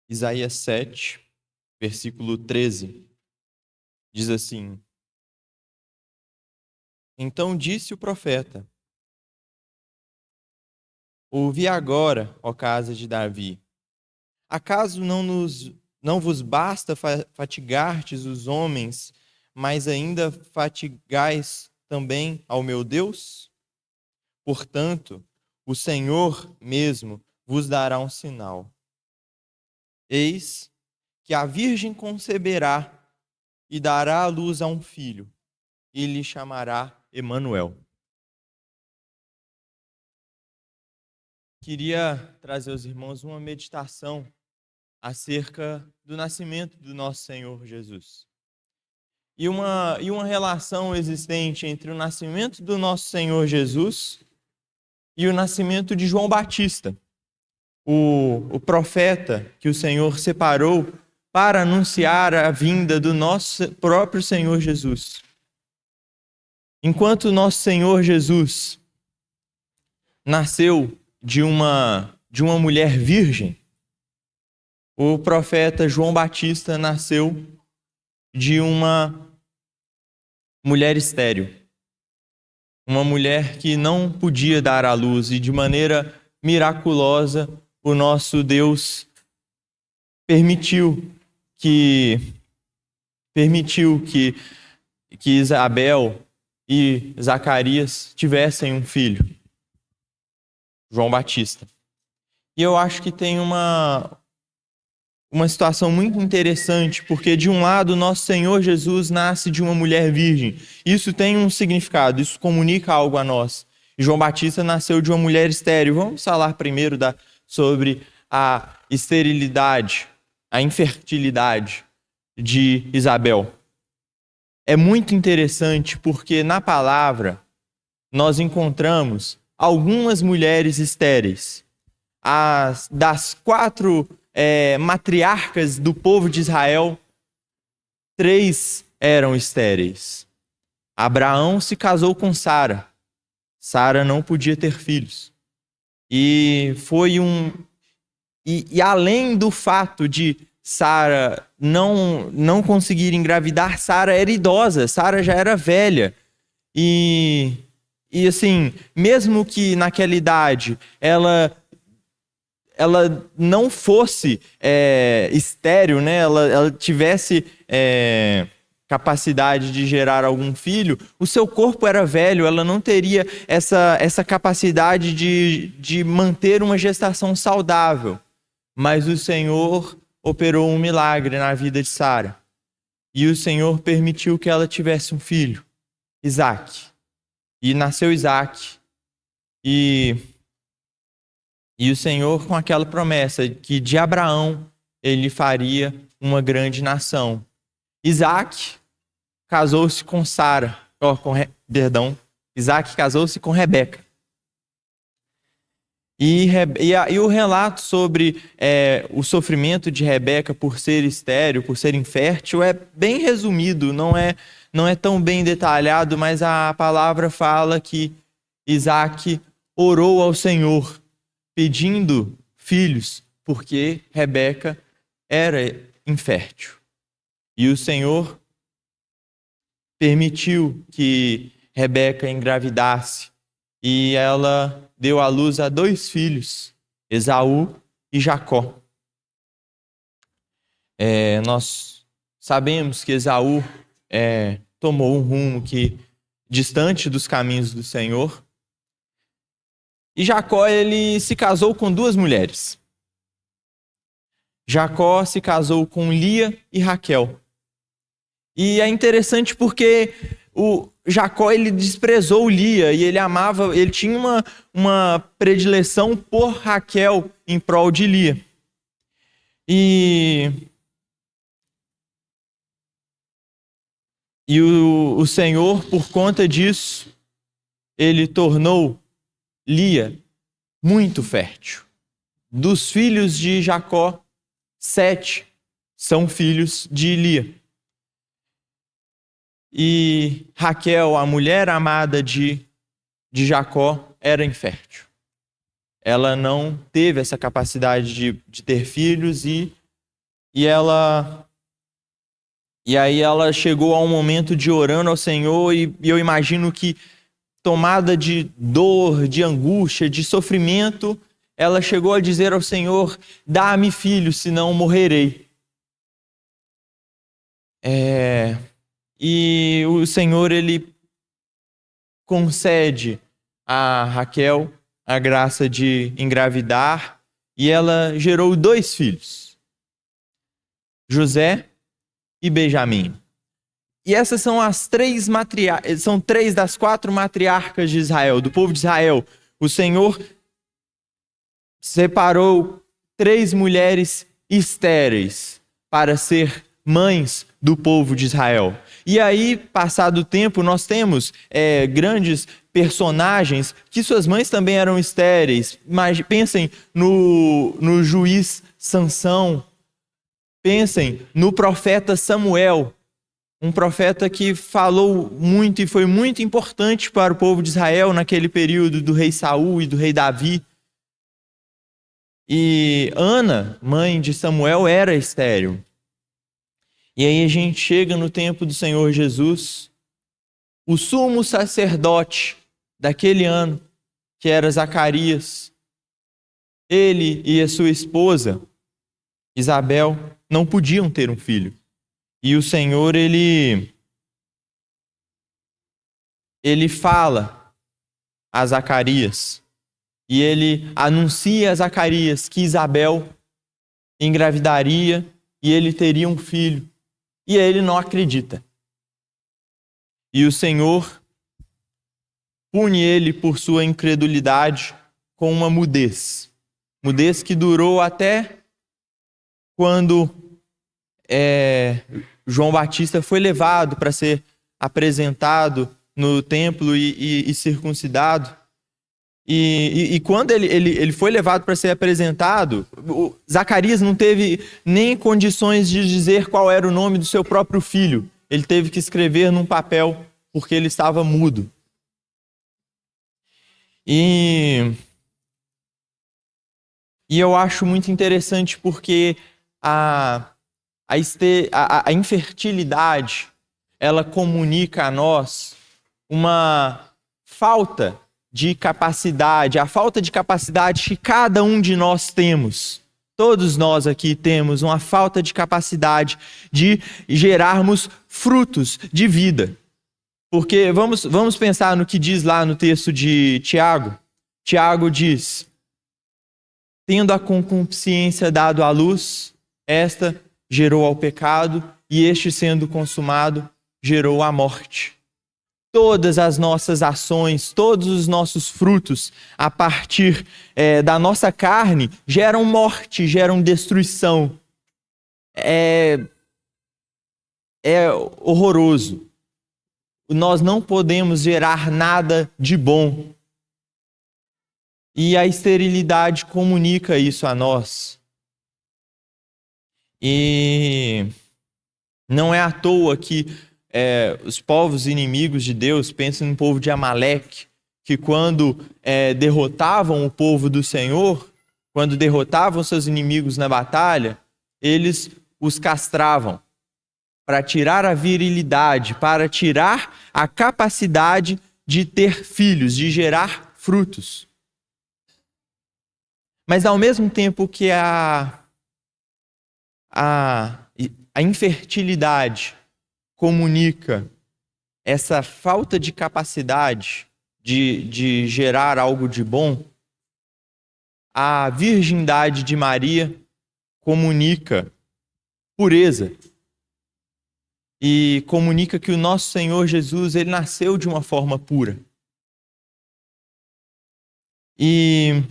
Isaías 7, versículo 13, diz assim: Então disse o profeta: Ouvi agora, ó casa de Davi. Acaso não vos basta fatigardes os homens, mas ainda fatigais também ao meu Deus? Portanto, o Senhor mesmo vos dará um sinal. Eis que a virgem conceberá e dará à luz a um filho, e lhe chamará Emanuel. Queria trazer aos irmãos uma meditação acerca do nascimento do nosso Senhor Jesus. E uma relação existente entre o nascimento do nosso Senhor Jesus e o nascimento de João Batista, o profeta que o Senhor separou para anunciar a vinda do nosso próprio Senhor Jesus. Enquanto nosso Senhor Jesus nasceu de uma mulher virgem, o profeta João Batista nasceu de uma mulher estéril. Uma mulher que não podia dar à luz, e de maneira miraculosa o nosso Deus permitiu que Isabel e Zacarias tivessem um filho, João Batista. E eu acho que tem uma situação muito interessante, porque de um lado, nosso Senhor Jesus nasce de uma mulher virgem. Isso tem um significado, isso comunica algo a nós. E João Batista nasceu de uma mulher estéril. Vamos falar primeiro sobre a esterilidade, a infertilidade de Isabel. É muito interessante porque na palavra nós encontramos algumas mulheres estéreis. Das 4 matriarcas do povo de Israel, 3 eram estéreis. Abraão se casou com Sara. Sara não podia ter filhos. E além do fato de Sara não conseguir engravidar, Sara era idosa, Sara já era velha. E assim, mesmo que naquela idade ela não fosse estéril, né? Ela tivesse capacidade de gerar algum filho, o seu corpo era velho, ela não teria essa capacidade de manter uma gestação saudável. Mas o Senhor operou um milagre na vida de Sara. E o Senhor permitiu que ela tivesse um filho, Isaque. E nasceu Isaque. E o Senhor, com aquela promessa que de Abraão ele faria uma grande nação. Isaque casou-se com Sara, Isaque casou-se com Rebeca. E o relato sobre o sofrimento de Rebeca por ser estéril, por ser infértil, é bem resumido, não é tão bem detalhado, mas a palavra fala que Isaque orou ao Senhor, pedindo filhos, porque Rebeca era infértil. E o Senhor permitiu que Rebeca engravidasse, e ela deu à luz a 2 filhos, Esaú e Jacó. Nós sabemos que Esaú tomou um rumo distante dos caminhos do Senhor. E Jacó, ele se casou com 2 mulheres. Jacó se casou com Lia e Raquel. E é interessante porque o Jacó, ele desprezou Lia e ele tinha uma predileção por Raquel em prol de Lia. E o Senhor, por conta disso, ele tornou Lia muito fértil. Dos filhos de Jacó, 7 são filhos de Lia. E Raquel, a mulher amada de Jacó, era infértil. Ela não teve essa capacidade de ter filhos e E aí ela chegou a um momento de orando ao Senhor e eu imagino que, tomada de dor, de angústia, de sofrimento, ela chegou a dizer ao Senhor: dá-me filho, senão morrerei. E o Senhor, ele concede a Raquel a graça de engravidar e ela gerou 2 filhos, José e Benjamim. E essas são são 3 das 4 matriarcas de Israel, do povo de Israel. O Senhor separou 3 mulheres estéreis para ser mães do povo de Israel. E aí, passado o tempo, nós temos grandes personagens que suas mães também eram estéreis. Mas pensem no juiz Sansão, pensem no profeta Samuel, um profeta que falou muito e foi muito importante para o povo de Israel naquele período do rei Saul e do rei Davi. E Ana, mãe de Samuel, era estéril. E aí a gente chega no tempo do Senhor Jesus, o sumo sacerdote daquele ano, que era Zacarias, ele e a sua esposa, Isabel, não podiam ter um filho. E o Senhor, ele fala a Zacarias, e ele anuncia a Zacarias que Isabel engravidaria e ele teria um filho. E ele não acredita. E o Senhor pune ele por sua incredulidade com uma mudez. Mudez que durou até quando João Batista foi levado para ser apresentado no templo e circuncidado. E quando ele foi levado para ser apresentado, Zacarias não teve nem condições de dizer qual era o nome do seu próprio filho. Ele teve que escrever num papel, porque ele estava mudo. E eu acho muito interessante porque a infertilidade, ela comunica a nós uma falta de capacidade, a falta de capacidade que cada um de nós temos. Todos nós aqui temos uma falta de capacidade de gerarmos frutos de vida. Porque vamos pensar no que diz lá no texto de Tiago. Tiago diz: tendo a concupiscência dado à luz, esta gerou ao pecado, e este, sendo consumado, gerou a morte. Todas as nossas ações, todos os nossos frutos, a partir da nossa carne, geram morte, geram destruição. É horroroso. Nós não podemos gerar nada de bom. E a esterilidade comunica isso a nós. E não é à toa que os povos inimigos de Deus, pensem no povo de Amaleque, que quando derrotavam o povo do Senhor, quando derrotavam seus inimigos na batalha, eles os castravam para tirar a virilidade, para tirar a capacidade de ter filhos, de gerar frutos. Mas ao mesmo tempo que a infertilidade comunica essa falta de capacidade de gerar algo de bom, a virgindade de Maria comunica pureza e comunica que o nosso Senhor Jesus, ele nasceu de uma forma pura. E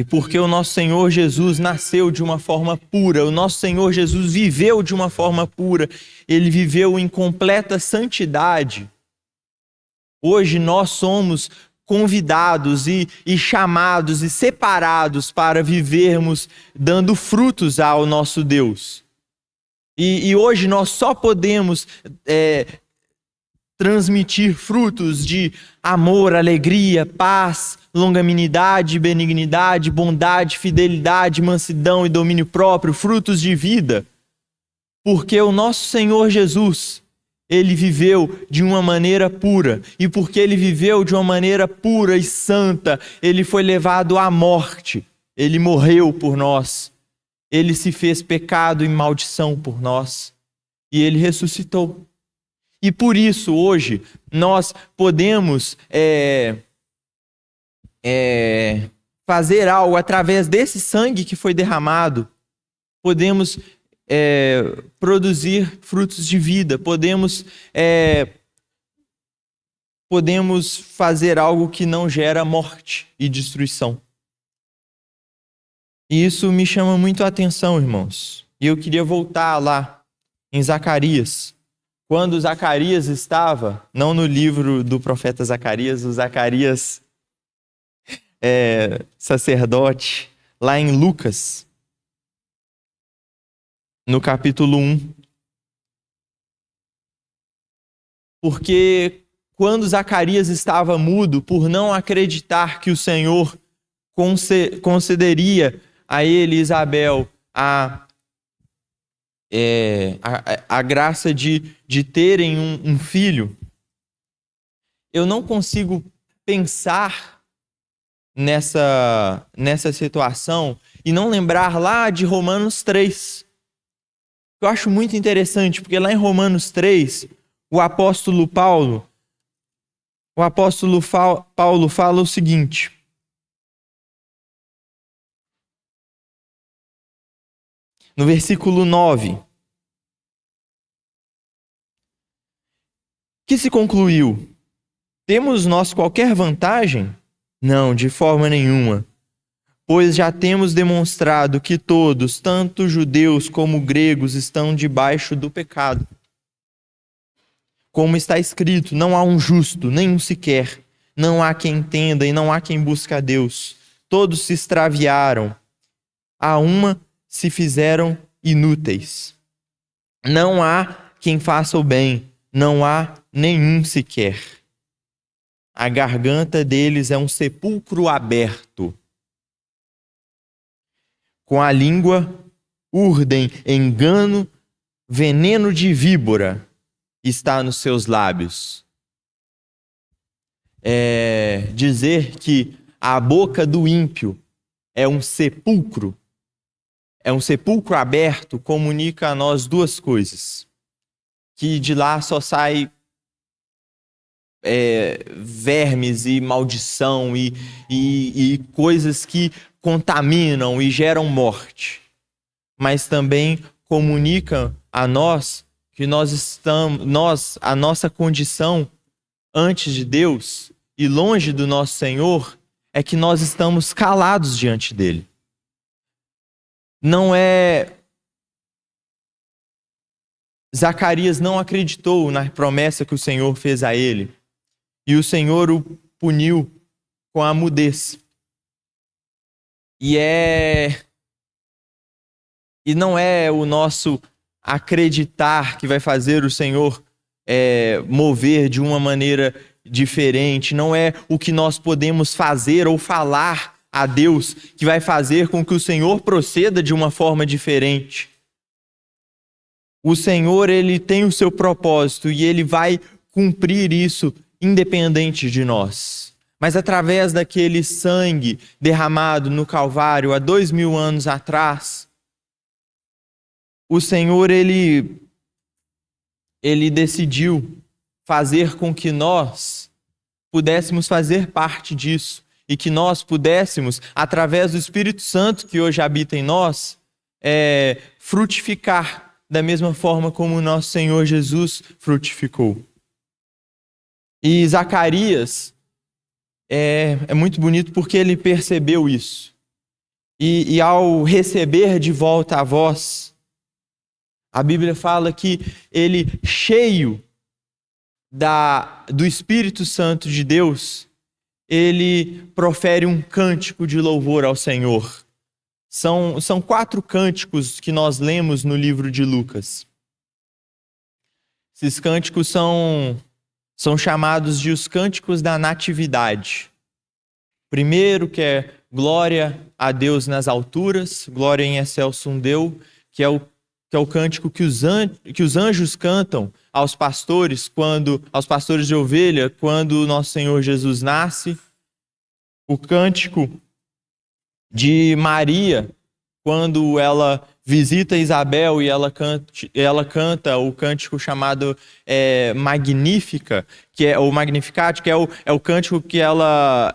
porque o nosso Senhor Jesus nasceu de uma forma pura, o nosso Senhor Jesus viveu de uma forma pura, ele viveu em completa santidade. Hoje nós somos convidados e chamados e separados para vivermos dando frutos ao nosso Deus. E hoje nós só podemos transmitir frutos de amor, alegria, paz, longanimidade, benignidade, bondade, fidelidade, mansidão e domínio próprio, frutos de vida. Porque o nosso Senhor Jesus, ele viveu de uma maneira pura. E porque ele viveu de uma maneira pura e santa, ele foi levado à morte. Ele morreu por nós. Ele se fez pecado e maldição por nós. E ele ressuscitou. E por isso, hoje, nós podemos fazer algo através desse sangue que foi derramado. Podemos produzir frutos de vida. Podemos fazer algo que não gera morte e destruição. E isso me chama muito a atenção, irmãos. E eu queria voltar lá em Zacarias. Quando Zacarias estava, não no livro do profeta Zacarias, o Zacarias sacerdote, lá em Lucas, no capítulo 1. Porque quando Zacarias estava mudo, por não acreditar que o Senhor concederia a ele, Isabel, a graça de terem um filho, eu não consigo pensar nessa situação e não lembrar lá de Romanos 3. Eu acho muito interessante, porque lá em Romanos 3, o apóstolo Paulo fala o seguinte: no versículo 9: que se concluiu? Temos nós qualquer vantagem? Não, de forma nenhuma. Pois já temos demonstrado que todos, tanto judeus como gregos, estão debaixo do pecado. Como está escrito, não há um justo, nenhum sequer. Não há quem entenda e não há quem busque a Deus. Todos se extraviaram. A uma se fizeram inúteis. Não há quem faça o bem. Não há nenhum sequer. A garganta deles é um sepulcro aberto. Com a língua urdem engano, veneno de víbora está nos seus lábios. Dizer que a boca do ímpio é um sepulcro aberto, comunica a nós duas coisas: que de lá só sai vermes e maldição e coisas que contaminam e geram morte, mas também comunica a nós que a nossa condição antes de Deus e longe do nosso Senhor é que nós estamos calados diante dele. Zacarias não acreditou na promessa que o Senhor fez a ele, e o Senhor o puniu com a mudez. E não é o nosso acreditar que vai fazer o Senhor mover de uma maneira diferente. Não é o que nós podemos fazer ou falar a Deus que vai fazer com que o Senhor proceda de uma forma diferente. O Senhor, ele tem o seu propósito e ele vai cumprir isso independente de nós. Mas através daquele sangue derramado no Calvário há 2000 anos atrás, o Senhor, ele decidiu fazer com que nós pudéssemos fazer parte disso e que nós pudéssemos, através do Espírito Santo que hoje habita em nós, frutificar da mesma forma como o nosso Senhor Jesus frutificou. E Zacarias é muito bonito porque ele percebeu isso. E ao receber de volta a voz, a Bíblia fala que ele, cheio do Espírito Santo de Deus, ele profere um cântico de louvor ao Senhor. São 4 cânticos que nós lemos no livro de Lucas. Esses cânticos são são chamados de os cânticos da natividade. Primeiro, que é glória a Deus nas alturas, glória em excelsum Deo, que é o cântico que os anjos cantam aos pastores de ovelha, quando o nosso Senhor Jesus nasce. O cântico de Maria, quando ela visita Isabel e ela canta o cântico chamado Magnífica, que é o Magnificat, que é o cântico que ela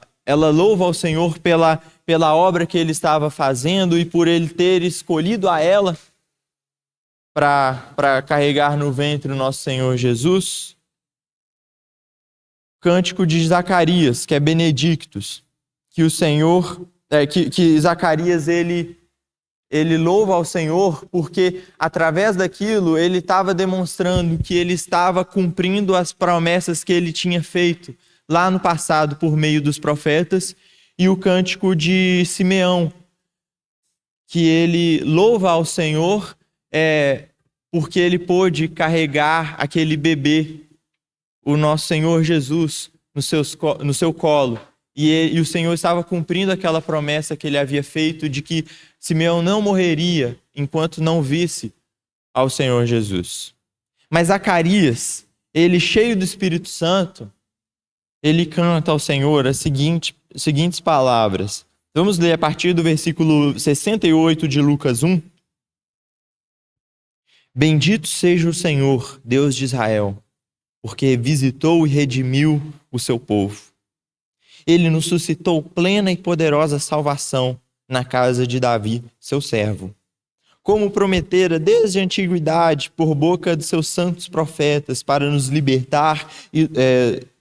louva ao Senhor pela obra que ele estava fazendo e por ele ter escolhido a ela para carregar no ventre o nosso Senhor Jesus. Cântico de Zacarias, que é Benedictus, que o Senhor, que Zacarias ele louva ao Senhor porque através daquilo ele estava demonstrando que ele estava cumprindo as promessas que ele tinha feito lá no passado por meio dos profetas. E o cântico de Simeão, que ele louva ao Senhor porque ele pôde carregar aquele bebê, o nosso Senhor Jesus, no seu colo. E o Senhor estava cumprindo aquela promessa que ele havia feito de que Simeão não morreria enquanto não visse ao Senhor Jesus. Mas Zacarias, ele cheio do Espírito Santo, ele canta ao Senhor as seguintes palavras. Vamos ler a partir do versículo 68 de Lucas 1. Bendito seja o Senhor, Deus de Israel, porque visitou e redimiu o seu povo. Ele nos suscitou plena e poderosa salvação na casa de Davi, seu servo. Como prometera desde a antiguidade, por boca de seus santos profetas, para nos libertar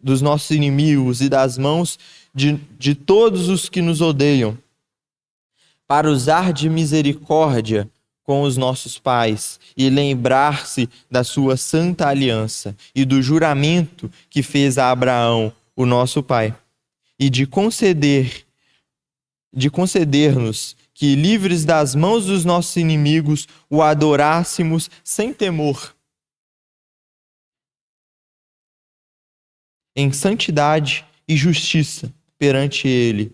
dos nossos inimigos e das mãos de todos os que nos odeiam, para usar de misericórdia com os nossos pais e lembrar-se da sua santa aliança e do juramento que fez a Abraão, o nosso pai, e de conceder-nos que, livres das mãos dos nossos inimigos, o adorássemos sem temor, em santidade e justiça perante Ele,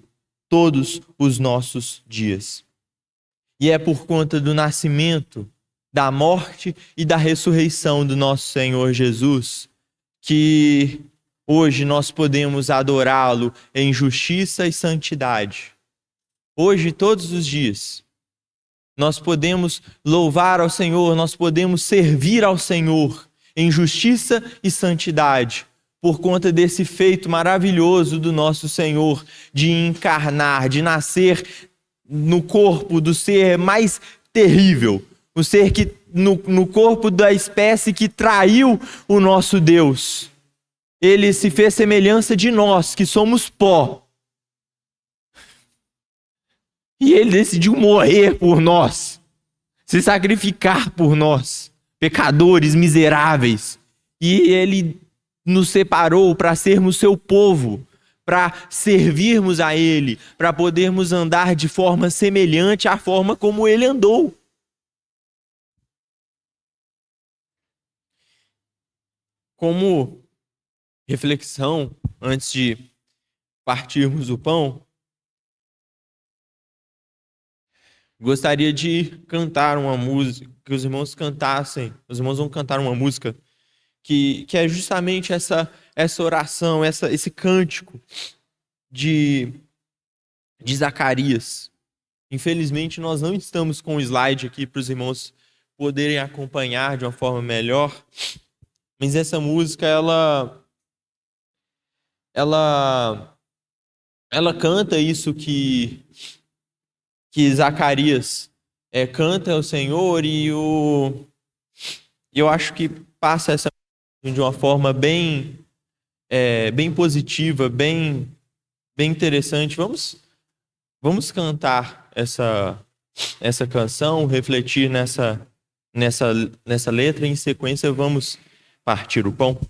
todos os nossos dias. E é por conta do nascimento, da morte e da ressurreição do nosso Senhor Jesus que hoje nós podemos adorá-lo em justiça e santidade. Hoje, todos os dias, nós podemos louvar ao Senhor, nós podemos servir ao Senhor em justiça e santidade, por conta desse feito maravilhoso do nosso Senhor de encarnar, de nascer no corpo do ser mais terrível, o ser que no corpo da espécie que traiu o nosso Deus. Ele se fez semelhança de nós, que somos pó. E ele decidiu morrer por nós, se sacrificar por nós, pecadores miseráveis. E ele nos separou para sermos seu povo, para servirmos a Ele, para podermos andar de forma semelhante à forma como Ele andou. Como reflexão, antes de partirmos o pão, gostaria de cantar uma música, que os irmãos cantassem. Os irmãos vão cantar uma música que é justamente essa oração, esse cântico de Zacarias. Infelizmente, nós não estamos com o slide aqui para os irmãos poderem acompanhar de uma forma melhor, mas essa música, ela canta isso que Zacarias canta ao Senhor, e eu acho que passa essa de uma forma bem positiva, bem interessante. Vamos cantar essa canção, refletir nessa letra, e em sequência vamos partir o pão.